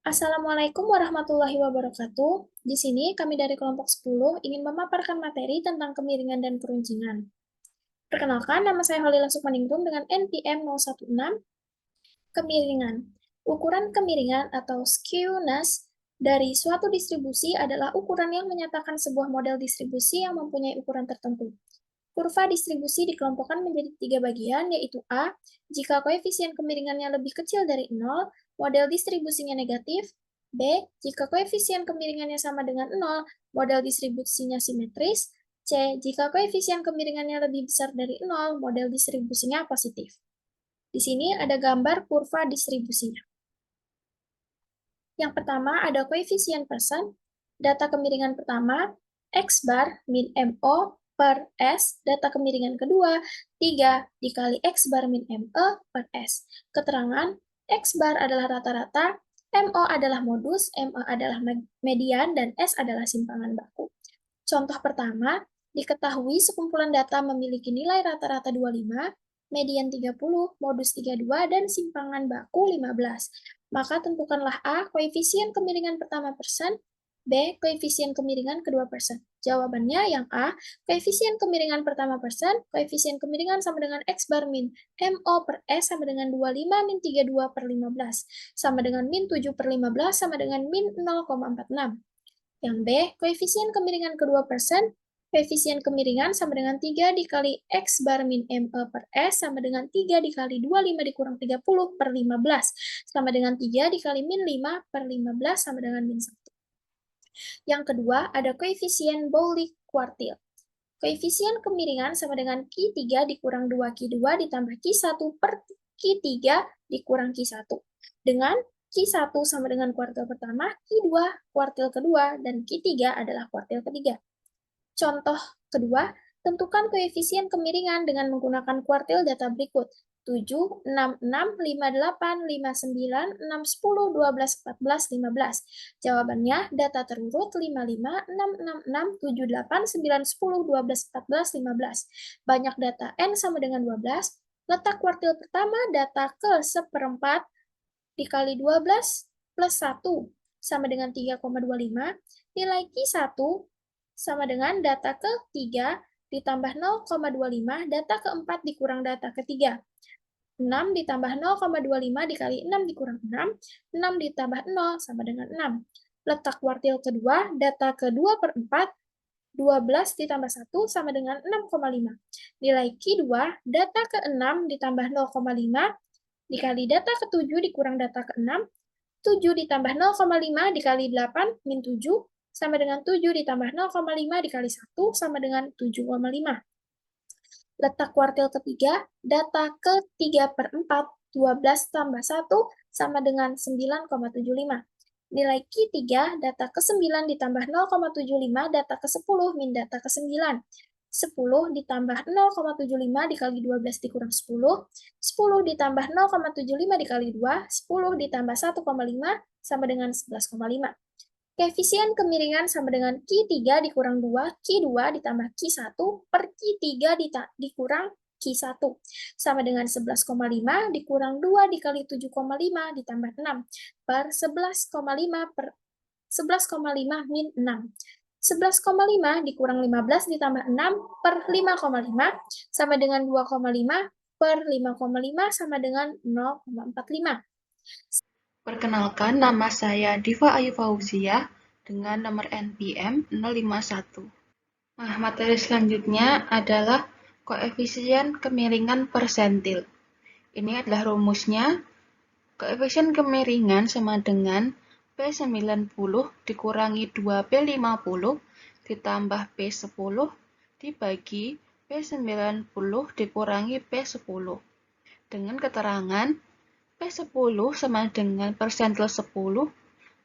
Assalamualaikum warahmatullahi wabarakatuh. Di sini kami dari kelompok 10 ingin memaparkan materi tentang kemiringan dan keruncingan. Perkenalkan, nama saya Holila Sukmaningrum dengan NPM 016. Kemiringan. Ukuran kemiringan atau skewness dari suatu distribusi adalah ukuran yang menyatakan sebuah model distribusi yang mempunyai ukuran tertentu. Kurva distribusi dikelompokkan menjadi 3 bagian, yaitu A, jika koefisien kemiringannya lebih kecil dari 0, model distribusinya negatif. B, jika koefisien kemiringannya sama dengan 0, model distribusinya simetris. C, jika koefisien kemiringannya lebih besar dari 0, model distribusinya positif. Di sini ada gambar kurva distribusinya. Yang pertama ada koefisien persen. Data kemiringan pertama, X bar min MO per S. Data kemiringan kedua, 3 dikali X bar min ME per S. Keterangan, X bar adalah rata-rata, MO adalah modus, ME adalah median, dan S adalah simpangan baku. Contoh pertama, diketahui sekumpulan data memiliki nilai rata-rata 25, median 30, modus 32, dan simpangan baku 15. Maka tentukanlah A, koefisien kemiringan pertama persen, B, koefisien kemiringan kedua persen. Jawabannya yang A, koefisien kemiringan pertama persen, koefisien kemiringan sama dengan X bar min MO per S sama dengan 25 min 32 per 15, sama dengan min 7 per 15 sama dengan min 0,46. Yang B, koefisien kemiringan kedua persen, koefisien kemiringan sama dengan 3 dikali X bar min ME per S sama dengan 3 dikali 25 dikurang 30 per 15, sama dengan 3 dikali min 5 per 15 sama dengan min 1. Yang kedua, ada koefisien Bowley quartile. Koefisien kemiringan sama dengan Q3 dikurang 2Q2 ditambah Q1 per Q3 dikurang Q1. Dengan Q1 sama dengan kuartil pertama, Q2 kuartil kedua, dan Q3 adalah kuartil ketiga. Contoh kedua, tentukan koefisien kemiringan dengan menggunakan kuartil data berikut. 7, 6, 6, 5, 8, 5, 9, 6, 10, 12, 14, 15. Jawabannya data terurut 5, 5, 6, 6, 6, 7, 8, 9, 10, 12, 14, 15. Banyak data N sama dengan 12. Letak kuartil pertama data ke seperempat dikali 12 plus 1 sama dengan 3,25. Nilai Q1 sama dengan data ke-3 ditambah 0,25, data ke-4 dikurang data ke-3. 6 ditambah 0,25 dikali 6 dikurang 6, 6 ditambah 0 sama dengan 6. Letak kuartil kedua, data ke-2 per 4, 12 ditambah 1 sama dengan 6,5. Nilai Q2, data ke-6 ditambah 0,5 dikali data ke-7 dikurang data ke-6, 7 ditambah 0,5 dikali 8 min 7 sama dengan 7 ditambah 0,5 dikali 1 sama dengan 7,5. Letak kuartil ketiga, data ke-3 per 4, 12 tambah 1 sama dengan 9,75. Nilai Q3, data ke-9 ditambah 0,75, data ke-10 min data ke-9. 10 ditambah 0,75 dikali 12 dikurang 10, 10 ditambah 0,75 dikali 2, 10 ditambah 1,5 sama dengan 11,5. Koefisien kemiringan sama dengan Q3 dikurang 2, Q2 ditambah Q1 per Q3 dikurang Q1, sama dengan 11,5 dikurang 2 dikali 7,5 ditambah 6 per 11,5 per 11,5 min 6. 11,5 dikurang 15 ditambah 6 per 5,5 sama dengan 2,5 per 5,5 sama dengan 0,45. Perkenalkan, nama saya Diva Ayu Fauzia dengan nomor NPM 051. Nah, materi selanjutnya adalah koefisien kemiringan persentil. Ini adalah rumusnya. Koefisien kemiringan sama dengan P90 dikurangi 2P50 ditambah P10 dibagi P90 dikurangi P10. Dengan keterangan P10 sama dengan persentil 10,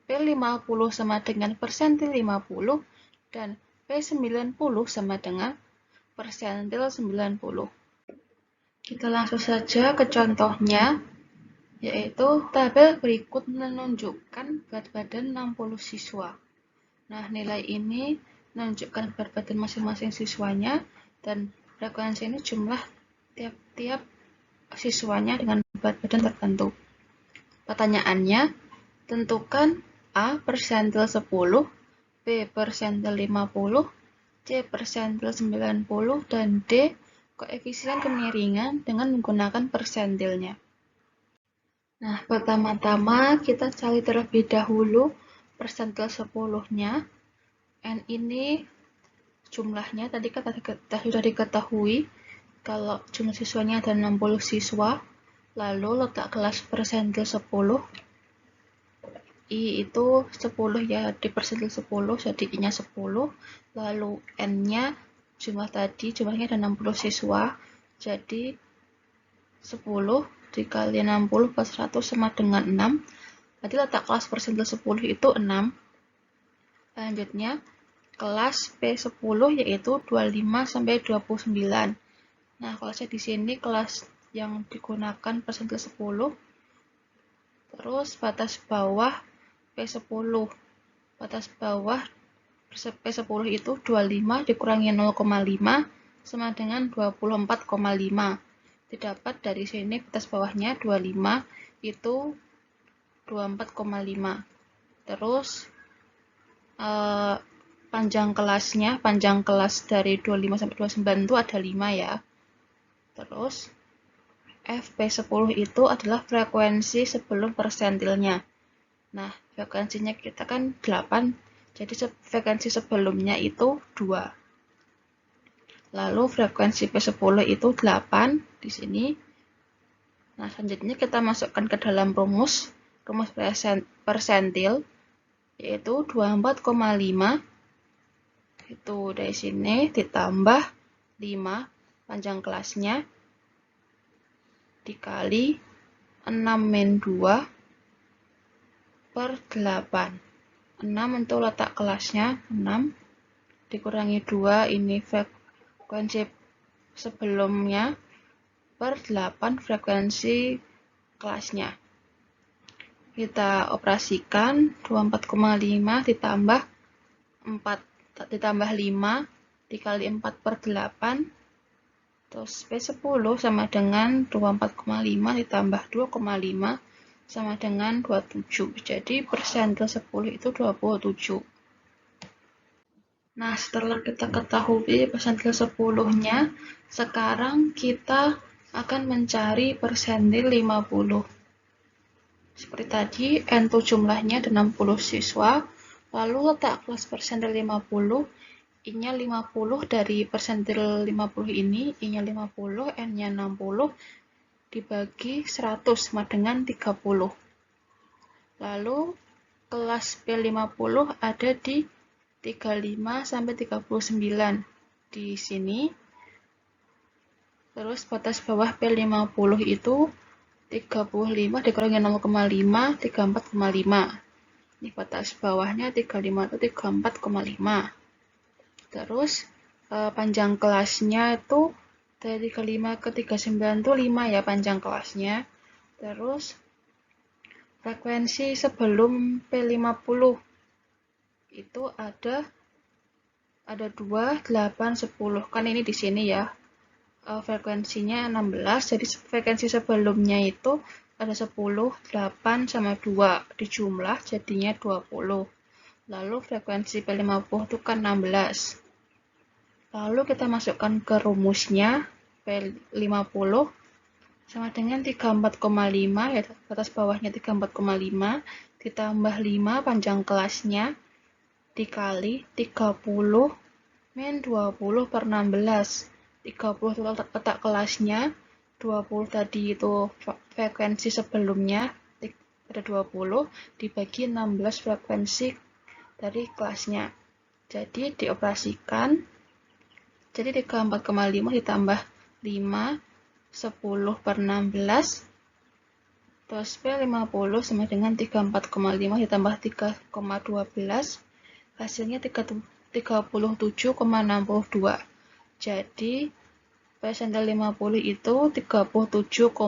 P50 sama dengan persentil 50, dan P90 sama dengan persentil 90. Kita langsung saja ke contohnya, yaitu tabel berikut menunjukkan berat badan 60 siswa. Nah, nilai ini menunjukkan berat badan masing-masing siswanya, dan frekuensi ini jumlah tiap-tiap siswanya dengan berat badan tertentu. Pertanyaannya, Tentukan A persentil 10, B persentil 50, C persentil 90, dan D koefisien kemiringan dengan menggunakan persentilnya. Nah, pertama-tama kita cari terlebih dahulu persentil 10-nya. N ini jumlahnya tadi sudah diketahui kalau jumlah siswanya ada 60 siswa. Lalu letak kelas persentil 10. I itu 10 ya, di persentil 10, jadi I-nya 10. Lalu N-nya jumlahnya ada 60 siswa, jadi 10 dikali 60 plus 100 sama dengan 6. Berarti letak kelas persentil 10 itu 6. Selanjutnya, kelas P10 yaitu 25 sampai 29. Nah, kelasnya di sini kelas yang digunakan persentil 10. Terus batas bawah P10. Batas bawah P10 itu 25 dikurangi 0,5 sama dengan 24,5. Didapat dari sini batas bawahnya 25 itu 24,5. Terus panjang kelas dari 25 sampai 29 itu ada 5 ya. Terus FP10 itu adalah frekuensi sebelum persentilnya. Nah, frekuensinya kita kan 8, jadi frekuensi sebelumnya itu 2. Lalu frekuensi P10 itu 8 di sini. Nah, selanjutnya kita masukkan ke dalam rumus persentil, yaitu 24,5. Itu dari sini ditambah 5 panjang kelasnya dikali 6-2 per 8. 6 untuk letak kelasnya, 6 dikurangi 2, ini frekuensi sebelumnya, per 8 frekuensi kelasnya. Kita operasikan 24,5 ditambah 5 dikali 4 per 8. Terus P10 sama dengan 24,5 ditambah 2,5 sama dengan 27. Jadi persentil 10 itu 27. Nah, setelah kita ketahui persentil 10-nya, sekarang kita akan mencari persentil 50. Seperti tadi, N itu jumlahnya ada 60 siswa, lalu letak kelas persentil 50, I-nya 50 dari persentil 50 ini, I-nya 50, N-nya 60, dibagi 100 sama dengan 30. Lalu kelas P50 ada di 35 sampai 39 di sini. Terus batas bawah P50 itu 35 dikurangi 0,5, 34,5. Ini batas bawahnya 35 itu 34,5. Terus panjang kelasnya itu dari 35 ke 39 itu 5 ya panjang kelasnya. Terus frekuensi sebelum P50 itu ada 2, 8, 10. Kan ini di sini ya. Frekuensinya 16, jadi frekuensi sebelumnya itu ada 10, 8, sama 2. Dijumlah jadinya 20. Lalu frekuensi P50 itu kan 16. Lalu kita masukkan ke rumusnya, P50 sama dengan 34,5, ya batas bawahnya 34,5, ditambah 5 panjang kelasnya, dikali 30 min 20 per 16. 30 itu letak kelasnya, 20 tadi itu frekuensi sebelumnya, ada 20, dibagi 16 frekuensi dari kelasnya. Jadi dioperasikan, jadi 34,5 ditambah 5, 10 per 16, terus P50 sama dengan 34,5 ditambah 3,12, hasilnya 37,62. Jadi persentil 50 itu 37,62.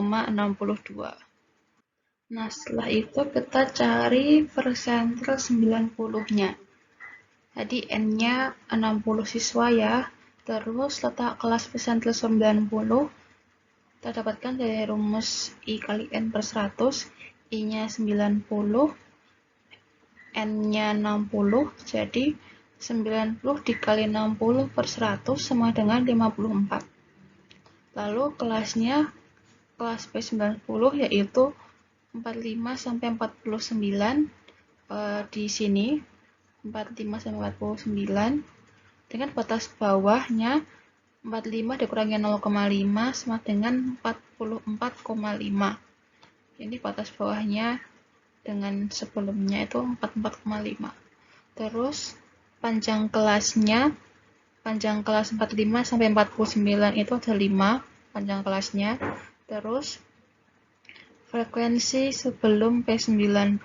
Nah, setelah itu kita cari persentil 90-nya. Tadi N-nya 60 siswa ya. Terus letak kelas persentil 90 kita dapatkan dari rumus I kali N per 100. I-nya 90, N-nya 60, jadi 90 dikali 60 per 100 sama dengan 54. Lalu kelasnya, kelas P90 yaitu 45 sampai 49, di sini 45 sampai 49 dengan batas bawahnya 45 dikurangi 0,5 sama dengan 44,5. Ini batas bawahnya dengan sebelumnya itu 44,5. Terus panjang kelasnya, panjang kelas 45 sampai 49 itu ada 5 panjang kelasnya. Terus frekuensi sebelum P90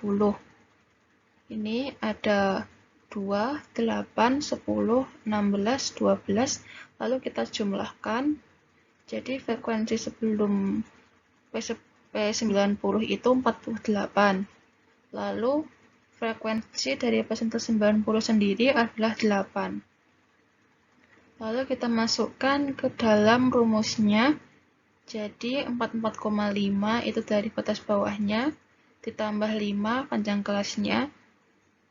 ini ada 2, 8, 10, 16, 12, lalu kita jumlahkan, jadi frekuensi sebelum P90 itu 48, lalu frekuensi dari P90 sendiri adalah 8. Lalu kita masukkan ke dalam rumusnya, jadi 44,5 itu dari batas bawahnya, ditambah 5 panjang kelasnya,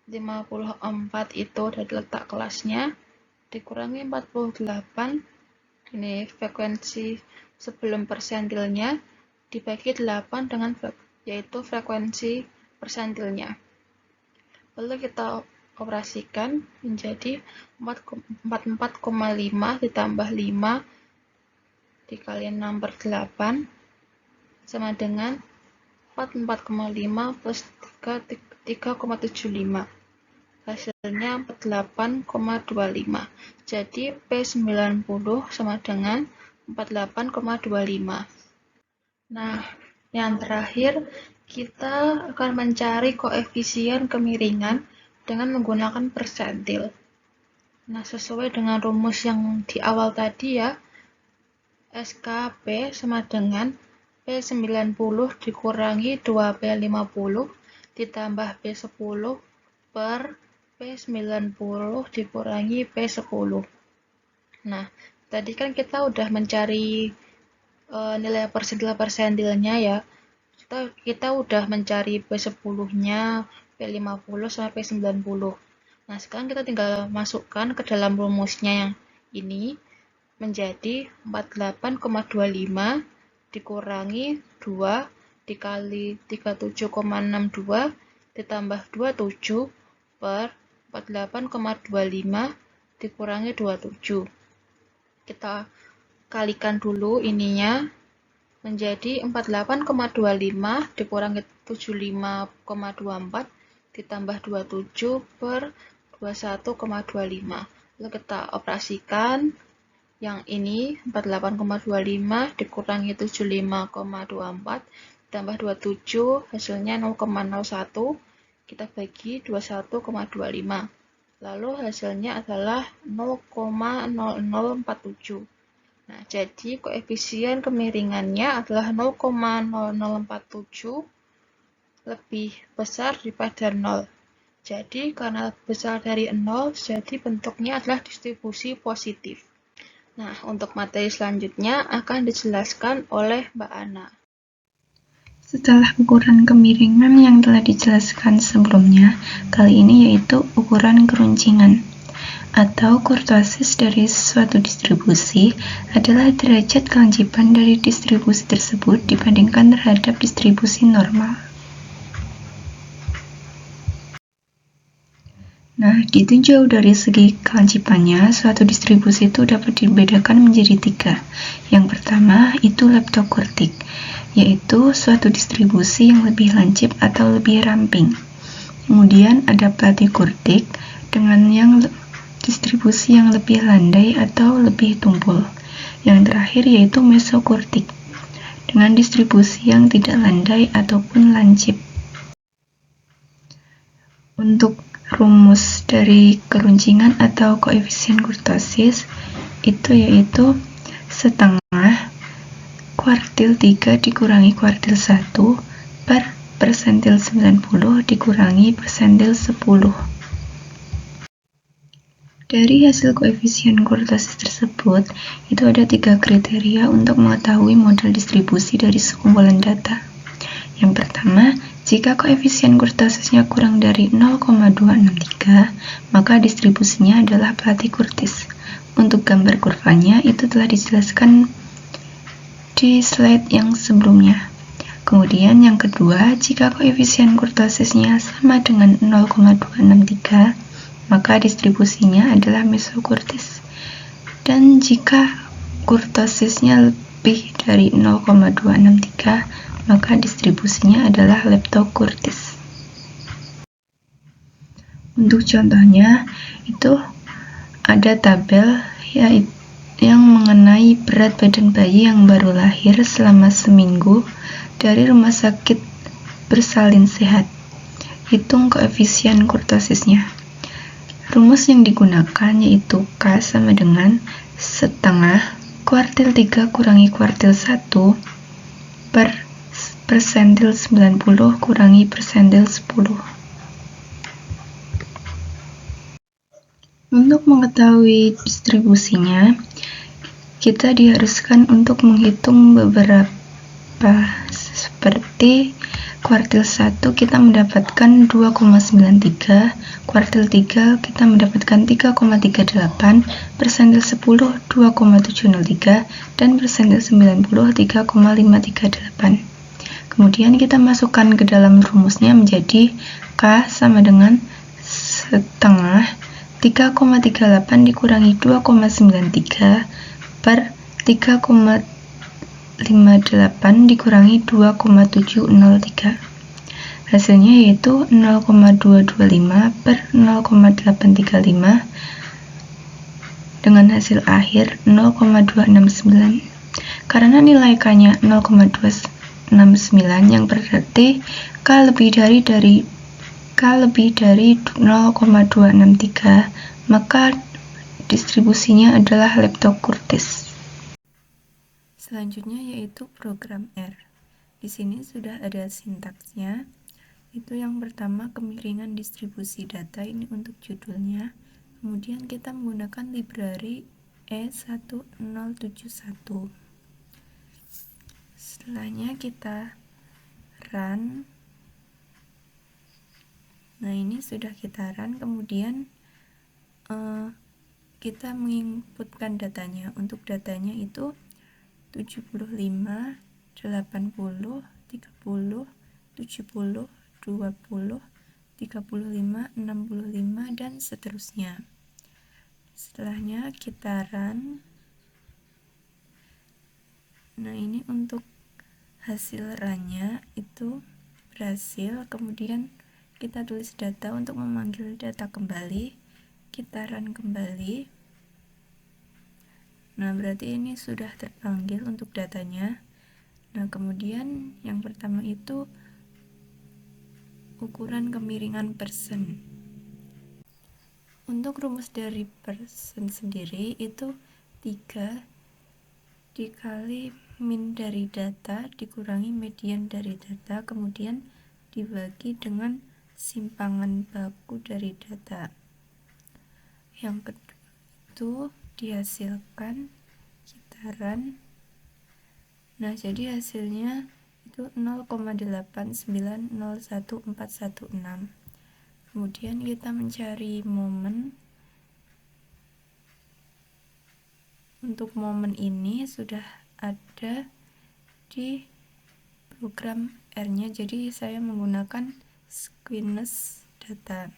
54 itu dari letak kelasnya, dikurangi 48, ini frekuensi sebelum persentilnya, dibagi 8 dengan yaitu frekuensi persentilnya. Lalu kita operasikan menjadi 44,5 ditambah 5 dikali 6 per 8 sama dengan 44,5 plus 3,75. Hasilnya 48,25. Jadi P90 sama dengan 48,25. Nah, yang terakhir kita akan mencari koefisien kemiringan dengan menggunakan persentil. Nah, sesuai dengan rumus yang di awal tadi ya, SKP sama dengan P90 dikurangi 2P50 ditambah P10 per P90 dikurangi P10. Nah, tadi kan kita udah mencari nilai persentil-persentilnya ya. Kita udah mencari P10-nya, P50 sama P90. Nah, sekarang kita tinggal masukkan ke dalam rumusnya yang ini menjadi 48,25 dikurangi 2 dikali 37,62 ditambah 27 per 48,25 dikurangi 27. Kita kalikan dulu ininya menjadi 48,25 dikurangi 75,24 ditambah 27 per 21,25. Lalu kita operasikan yang ini 48,25 dikurangi 75,24 ditambah 27 hasilnya 0,01, kita bagi 21,25, lalu hasilnya adalah 0,0047. Nah, jadi koefisien kemiringannya adalah 0,0047 lebih besar daripada 0. Jadi karena besar dari 0, jadi bentuknya adalah distribusi positif. Nah, untuk materi selanjutnya akan dijelaskan oleh Mbak Ana. Setelah ukuran kemiringan yang telah dijelaskan sebelumnya, kali ini yaitu ukuran keruncingan atau kurtosis dari suatu distribusi adalah derajat kelancipan dari distribusi tersebut dibandingkan terhadap distribusi normal. Nah, ditinjau dari segi kelancipannya, suatu distribusi itu dapat dibedakan menjadi 3. Yang pertama, itu leptokurtik, yaitu suatu distribusi yang lebih lancip atau lebih ramping. Kemudian ada platikurtik dengan yang distribusi yang lebih landai atau lebih tumpul. Yang terakhir yaitu mesokurtik, dengan distribusi yang tidak landai ataupun lancip. Untuk rumus dari keruncingan atau koefisien kurtosis itu yaitu setengah kuartil 3 dikurangi kuartil 1 per persentil 90 dikurangi persentil 10. Dari hasil koefisien kurtosis tersebut, itu ada 3 kriteria untuk mengetahui model distribusi dari sekumpulan data. Yang pertama, Jika koefisien kurtosisnya kurang dari 0,263, maka distribusinya adalah Platy-Kurtis. Untuk gambar kurvanya itu telah dijelaskan di slide yang sebelumnya. Kemudian yang kedua, jika koefisien kurtosisnya sama dengan 0,263, maka distribusinya adalah Mesokurtis. Dan jika kurtosisnya lebih dari 0,263, maka distribusinya adalah Leptokurtis. Untuk contohnya, itu ada tabel yang mengenai berat badan bayi yang baru lahir selama seminggu dari rumah sakit bersalin sehat. Hitung koefisien kurtosisnya. Rumus yang digunakan yaitu K sama dengan setengah kuartil 3 kurangi kuartil 1 per persentil 90 kurangi persentil 10. Untuk mengetahui distribusinya, kita diharuskan untuk menghitung beberapa seperti kuartil 1 kita mendapatkan 2,93, kuartil 3 kita mendapatkan 3,38, persentil 10 2,703, dan persentil 90 3,538. Kemudian kita masukkan ke dalam rumusnya menjadi K sama dengan setengah 3,38 dikurangi 2,93 per 3,58 dikurangi 2,703. Hasilnya yaitu 0,225 per 0,835 dengan hasil akhir 0,269. Karena nilai K-nya 0,269 yang berarti K lebih dari 0,263, maka distribusinya adalah Leptokurtis. Selanjutnya yaitu program R. Di sini sudah ada sintaksnya. Itu yang pertama kemiringan distribusi data, ini untuk judulnya. Kemudian kita menggunakan library E1071. Setelahnya kita run. Nah, ini sudah kita run, kemudian kita menginputkan datanya. Untuk datanya itu 75, 80, 30, 70, 20, 35, 65, dan seterusnya. Setelahnya kita run. Nah, ini untuk hasil runnya itu berhasil, kemudian kita tulis data untuk memanggil data kembali, kita run kembali. Nah, berarti ini sudah terpanggil untuk datanya. Nah, kemudian yang pertama itu ukuran kemiringan persen. Untuk rumus dari persen sendiri itu 3 dikali min dari data dikurangi median dari data, kemudian dibagi dengan simpangan baku dari data. Yang kedua itu dihasilkan, kita run. Nah, jadi hasilnya itu 0,8901416. Kemudian kita mencari momen. Untuk momen ini sudah ada di program R-nya, jadi saya menggunakan squeeze data.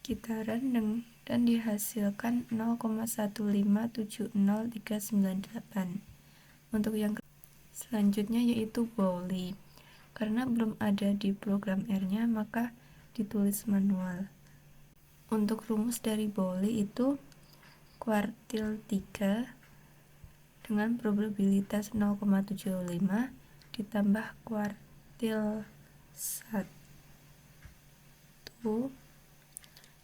Kita run dan dihasilkan 0,1570398. Untuk yang selanjutnya yaitu Bowley. Karena belum ada di program R-nya, maka ditulis manual. Untuk rumus dari Bowley itu kuartil 3 dengan probabilitas 0,75 ditambah kuartil 1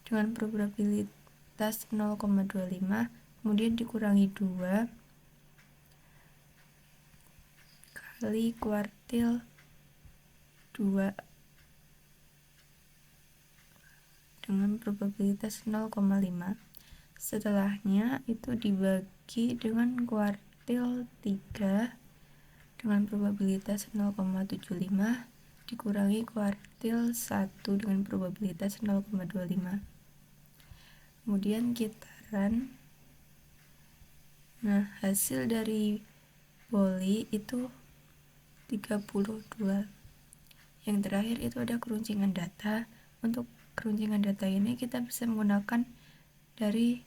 dengan probabilitas 0,25, kemudian dikurangi 2 kali kuartil 2 dengan probabilitas 0,5. Setelahnya itu dibagi dengan kuartil 3 dengan probabilitas 0,75 dikurangi kuartil 1 dengan probabilitas 0,25. Kemudian kita run. Nah, hasil dari Bolly itu 32. Yang terakhir itu ada keruncingan data. Untuk keruncingan data ini kita bisa menggunakan dari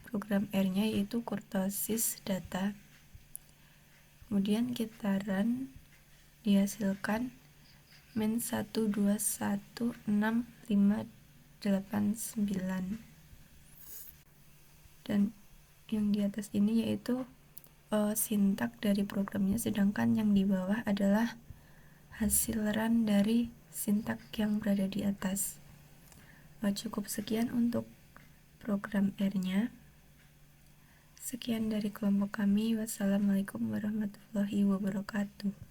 program R-nya, yaitu kurtosis data. Kemudian kita run, dihasilkan min 1216589. Dan yang di atas ini yaitu sintak dari programnya, sedangkan yang di bawah adalah hasil run dari sintak yang berada di atas. Cukup sekian untuk program R-nya. Sekian dari kelompok kami. Wassalamualaikum warahmatullahi wabarakatuh.